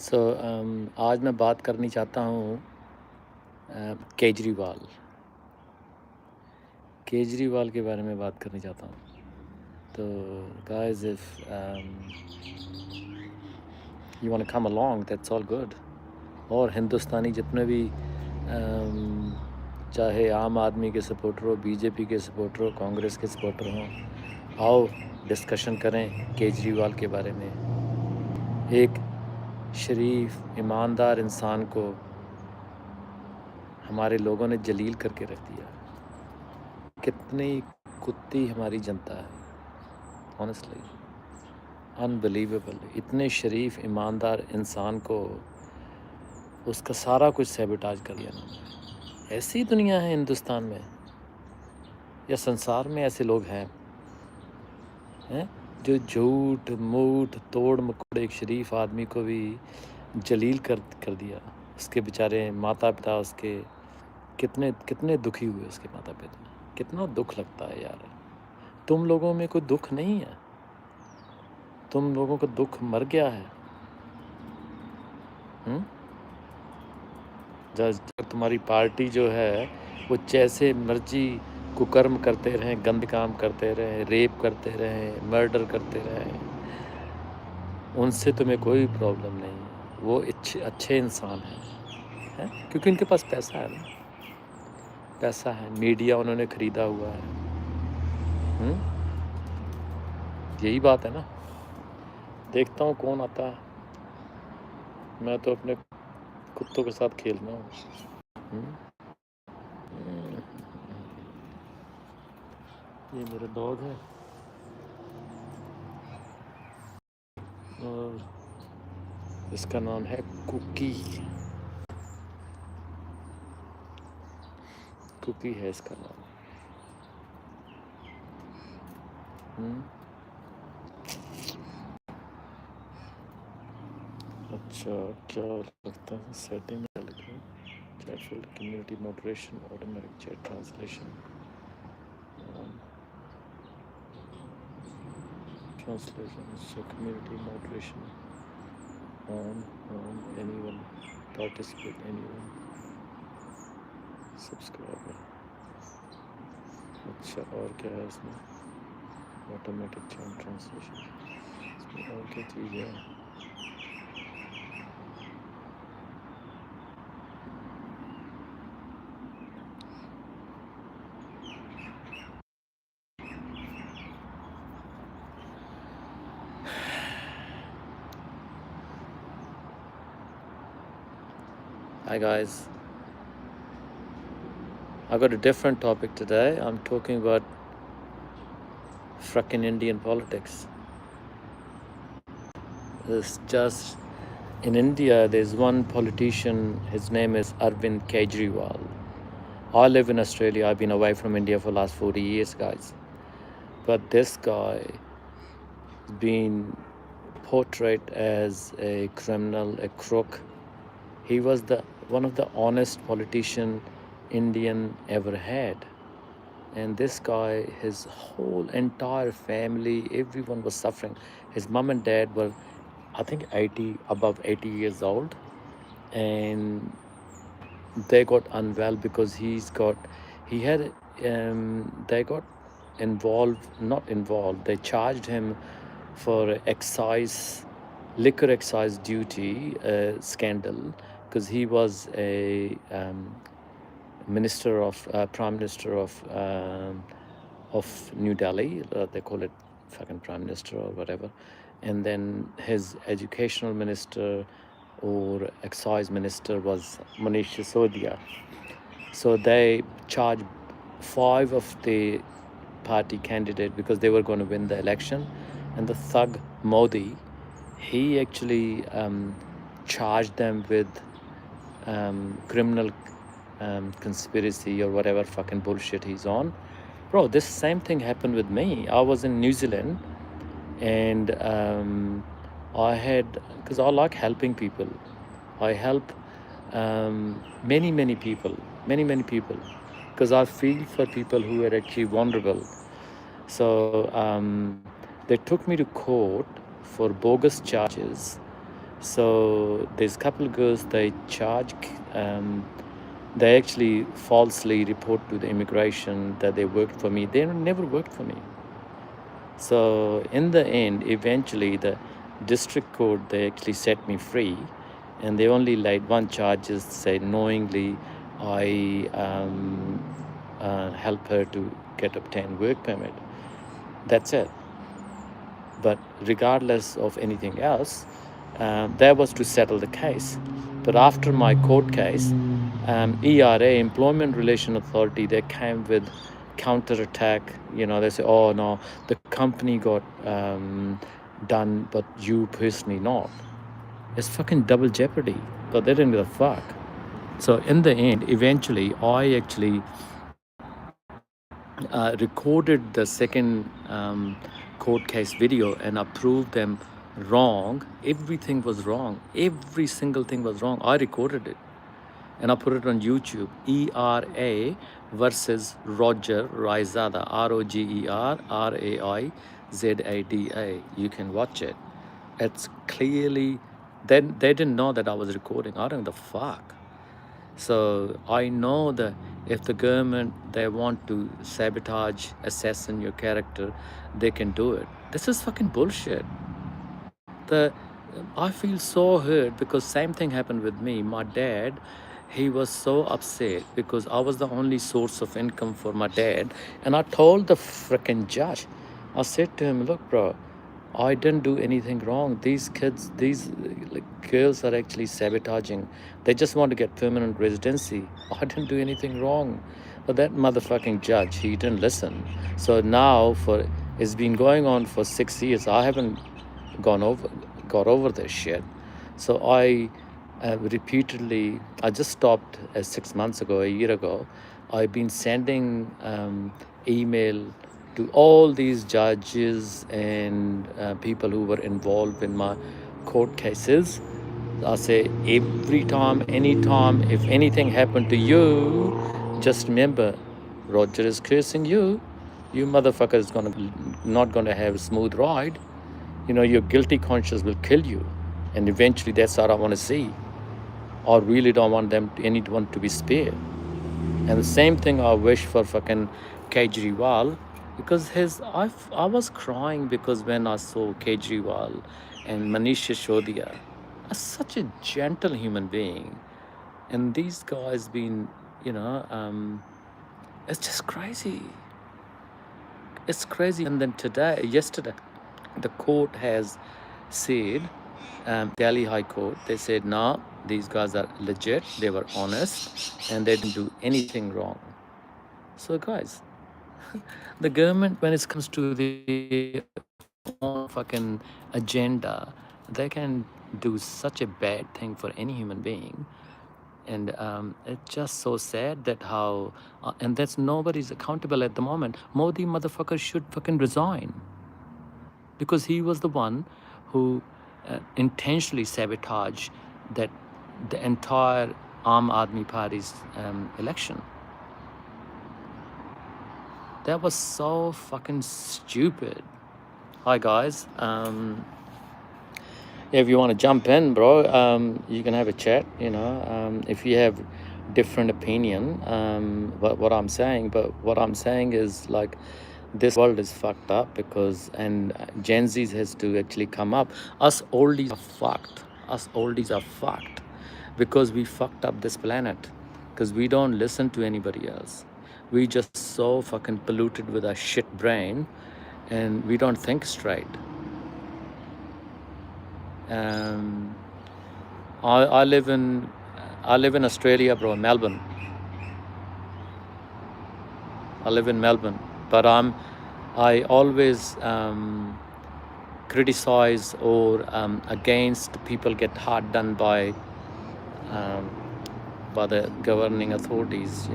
आज मैं बात करनी चाहता हूँ केजरीवाल केजरीवाल के बारे में बात करनी चाहता हूँ। तो guys, if you want to come along, that's all good. और हिंदुस्तानी जितने भी चाहे आम आदमी के सपोर्टर हो, बीजेपी के सपोर्टर हो, कांग्रेस के सपोर्टर हों, आओ डिस्कशन करें केजरीवाल के बारे में। एक शरीफ ईमानदार इंसान को हमारे लोगों ने जलील करके रख दिया। कितनी कुत्ती हमारी जनता है, ऑनेस्टली अनबिलीवेबल। इतने शरीफ ईमानदार इंसान को उसका सारा कुछ सैबोटाज कर दिया ना। ऐसी दुनिया है हिंदुस्तान में या संसार में? ऐसे लोग हैं जो झूठ मूठ तोड़ मकोड़ एक शरीफ आदमी को भी जलील कर दिया। उसके बेचारे माता पिता उसके कितने कितने दुखी हुए, उसके माता पिता। कितना दुख लगता है यार। तुम लोगों में कोई दुख नहीं है? तुम लोगों का दुख मर गया है? जब तुम्हारी पार्टी जो है वो जैसे मर्जी कुकर्म करते रहें, गंद काम करते रहें, रेप करते रहें, मर्डर करते रहें, उनसे तुम्हें कोई प्रॉब्लम नहीं है। वो अच्छे इंसान हैं, क्योंकि उनके पास पैसा है ना। पैसा है, मीडिया उन्होंने ख़रीदा हुआ है। यही बात है ना। देखता हूँ कौन आता है। मैं तो अपने कुत्तों के साथ खेलना हूँ। ये मेरा डॉग है और इसका नाम है कुकी। कुकी है इसका नाम। अच्छा, क्या लगता है सेटिंग में क्या लिखा है? Chat field, community moderation, automatic chat translation, community moderation on anyone participate, anyone subscriber। अच्छा, और क्या है इसमें? Automatic chat translation. इसमें और क्या चीज़ है? Hi guys, I got a different topic today. I'm talking about frickin' Indian politics. It's just in India, there's one politician, his name is Arvind Kejriwal. I live in Australia. I've been away from India for the last 40 years, guys. But this guy has been portrayed as a criminal, a crook. He was one of the honest politician Indian ever had. And this guy, his whole entire family, everyone was suffering. His mom and dad were, I think, above 80 years old. And they got unwell because they got not involved, they charged him for liquor excise duty scandal, because he was a prime minister of New Delhi. They call it fucking prime minister or whatever. And then his educational minister or excise minister was Manish Sisodia. So they charged 5 of the party candidates because they were going to win the election. And the thug Modi, he actually charged them with criminal conspiracy or whatever fucking bullshit he's on. Bro, this same thing happened with me. I was in New Zealand and because I like helping people. I help many people, because I feel for people who are actually vulnerable. So they took me to court for bogus charges. So there's a couple of girls they actually falsely report to the immigration that they worked for me. They never worked for me. So in the end, eventually the district court, they actually set me free, and they only laid one charge, is say knowingly I help her to obtain work permit. That's it. But regardless of anything else, that was to settle the case. But after my court case, ERA, Employment Relation Authority, they came with counterattack. They say, oh no, the company got done, but you personally not. It's fucking double jeopardy. But they didn't give a fuck. So in the end, eventually, I actually recorded the second court case video and I proved them wrong. Everything was wrong. Every single thing was wrong. I recorded it and I put it on YouTube. ERA versus Roger Raizada. ROGER RAIZADA. You can watch it. It's clearly, they didn't know that I was recording. I don't know the fuck. So I know that if the government, they want to sabotage, assassinate your character, they can do it. This is fucking bullshit. I feel so hurt because same thing happened with me. My dad, he was so upset because I was the only source of income for my dad. And I told the freaking judge, I said to him, look, bro, I didn't do anything wrong. These kids, these girls are actually sabotaging. They just want to get permanent residency. I didn't do anything wrong. But that motherfucking judge, he didn't listen. So now it's been going on for 6 years. I haven't got over this shit. So I repeatedly, I just stopped 6 months ago, a year ago. I've been sending email to all these judges and people who were involved in my court cases. I say every time, anytime, if anything happened to you, just remember, Roger is cursing you. You motherfucker is not gonna have a smooth ride. Your guilty conscience will kill you. And eventually that's what I want to see. I really don't want anyone to be spared. And the same thing I wish for fucking Kejriwal, because I was crying because when I saw Kejriwal and Manish Sisodia, such a gentle human being, and these guys been, it's just crazy. It's crazy. And then yesterday, the court has said, Delhi High Court, they said, no, these guys are legit, they were honest, and they didn't do anything wrong. So guys, the government, when it comes to the own fucking agenda, they can do such a bad thing for any human being. And it's just so sad that how, and that's nobody's accountable at the moment. Modi motherfucker should fucking resign. Because he was the one who intentionally sabotaged the entire Aam Aadmi Party's election. That was so fucking stupid. Hi guys. If you want to jump in, bro, you can have a chat. If you have different opinion, what I'm saying. But what I'm saying is like, this world is fucked up and Gen Zs has to actually come up. Us oldies are fucked. Because we fucked up this planet. Because we don't listen to anybody else. We just so fucking polluted with our shit brain and we don't think straight. I live in Australia, bro, Melbourne. I live in Melbourne. But I always criticize or against people get hard done by the governing authorities,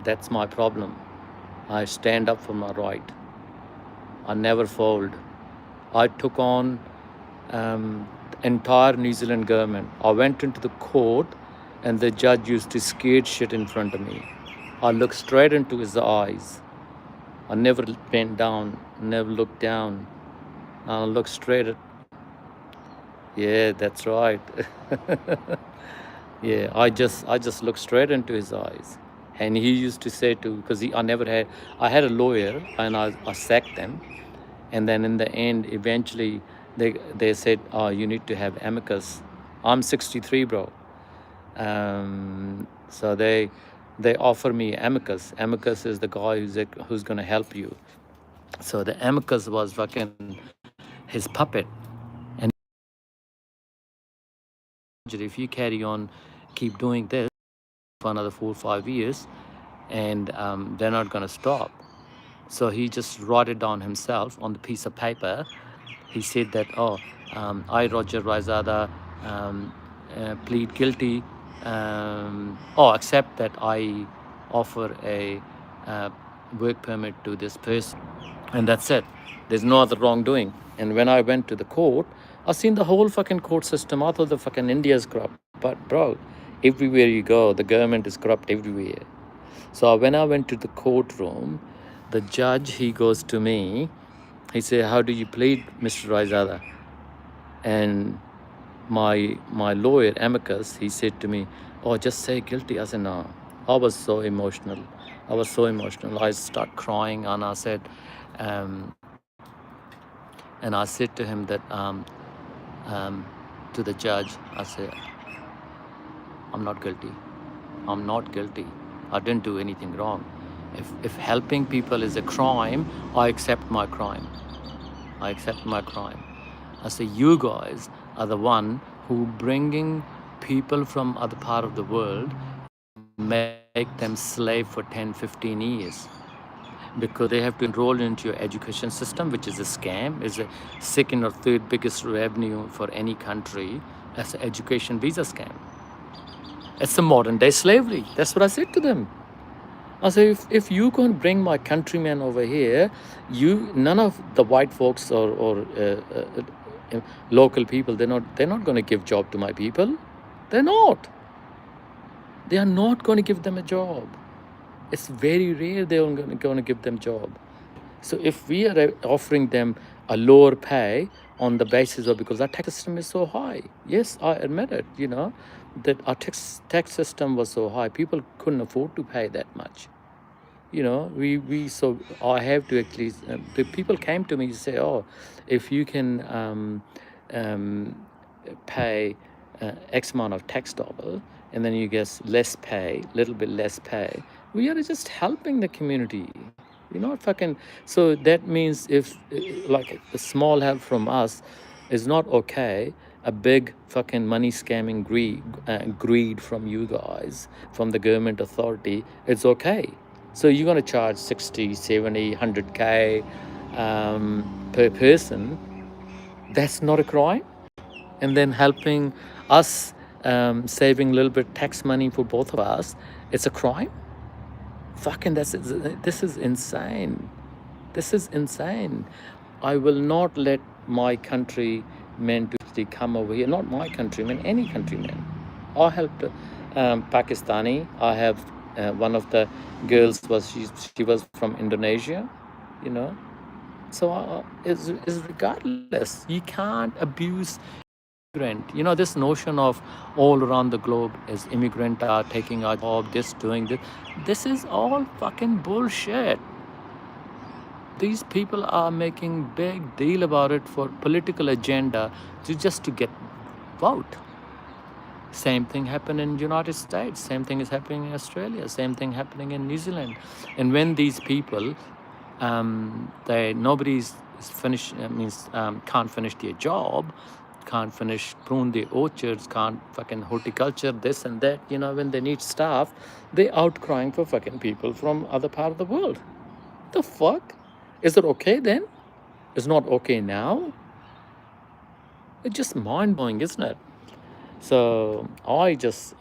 That's my problem. I stand up for my right. I never fold. I took on entire New Zealand government. I went into the court and the judge used to scared shit in front of me. I looked straight into his eyes. I never bent down, never looked down. I looked straight at Yeah, that's right. Yeah, I just looked straight into his eyes, and he used to say to, because I had a lawyer, and I sacked them, and then in the end, eventually, they said, oh, you need to have amicus. I'm 63, bro. So they offer me amicus. Amicus is the guy who's gonna help you. So the amicus was fucking his puppet, and if you carry on, keep doing this for another 4 or 5 years, and they're not gonna stop. So he just wrote it down himself on the piece of paper. He said that, oh, I, Roger Raizada, plead guilty, accept that I offer a work permit to this person. And that's it. There's no other wrongdoing. And when I went to the court, I seen the whole fucking court system. I thought the fucking India's corrupt. But bro, everywhere you go, the government is corrupt everywhere. So when I went to the courtroom, the judge, he goes to me, he said, how do you plead, Mr. Raizada? And my lawyer, amicus, he said to me, oh, just say guilty. I said, no. I was so emotional. I start crying, and I said, and I said to him that, to the judge, I said, I'm not guilty. I'm not guilty. I didn't do anything wrong. If helping people is a crime, I accept my crime. I accept my crime. I say, you guys are the one who bringing people from other part of the world, make them slave for 10, 15 years. Because they have to enroll into your education system, which is a scam, is a second or third biggest revenue for any country as an education visa scam. It's a modern day slavery. That's what I said to them. I say, if you can bring my countrymen over here, none of the white folks or local people, they're not going to give job to my people. They're not. They are not going to give them a job. It's very rare they're going to give them job. So if we are offering them a lower pay on the basis of, because our tax system is so high, yes, I admit it, that our tax system was so high, people couldn't afford to pay that much. So I have to actually, the people came to me and say, oh, if you can pay X amount of tax double, and then you get less pay, little bit less pay, we are just helping the community. We're not fucking, so that means if like a small help from us is not okay, a big fucking money scamming greed from you guys, from the government authority, it's okay. So you're going to charge 60, 70, 100K per person. That's not a crime. And then helping us, saving a little bit tax money for both of us, it's a crime? Fucking, this is insane. This is insane. I will not let my countrymen to come over here. Not my countrymen, any countrymen. I helped Pakistani. I have one of the girls she was from Indonesia, So it's regardless. You can't abuse immigrant. This notion of all around the globe is immigrant are taking our job, doing this. This is all fucking bullshit. These people are making big deal about it for political agenda just to get vote. Same thing happened in United States. Same thing is happening in Australia. Same thing happening in New Zealand. And when these people, nobody's finished, can't finish their job, can't prune their orchards, can't fucking horticulture, this and that, when they need staff, they outcrying for fucking people from other part of the world. The fuck? Is it okay then? It's not okay now? It's just mind-blowing, isn't it? So I just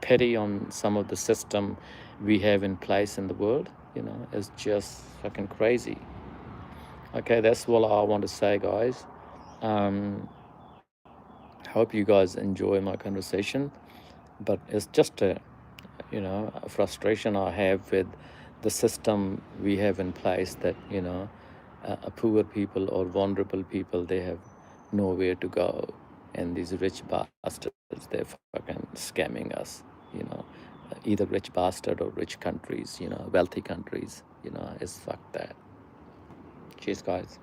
pity on some of the system we have in place in the world. It's just fucking crazy. Okay, that's all I want to say, guys. Hope you guys enjoy my conversation, but it's just a frustration I have with the system we have in place, that poor people or vulnerable people, they have nowhere to go. And these rich bastards, they're fucking scamming us, you know. Either rich bastard or rich countries, you know, wealthy countries, you know, is fuck that. Cheers, guys.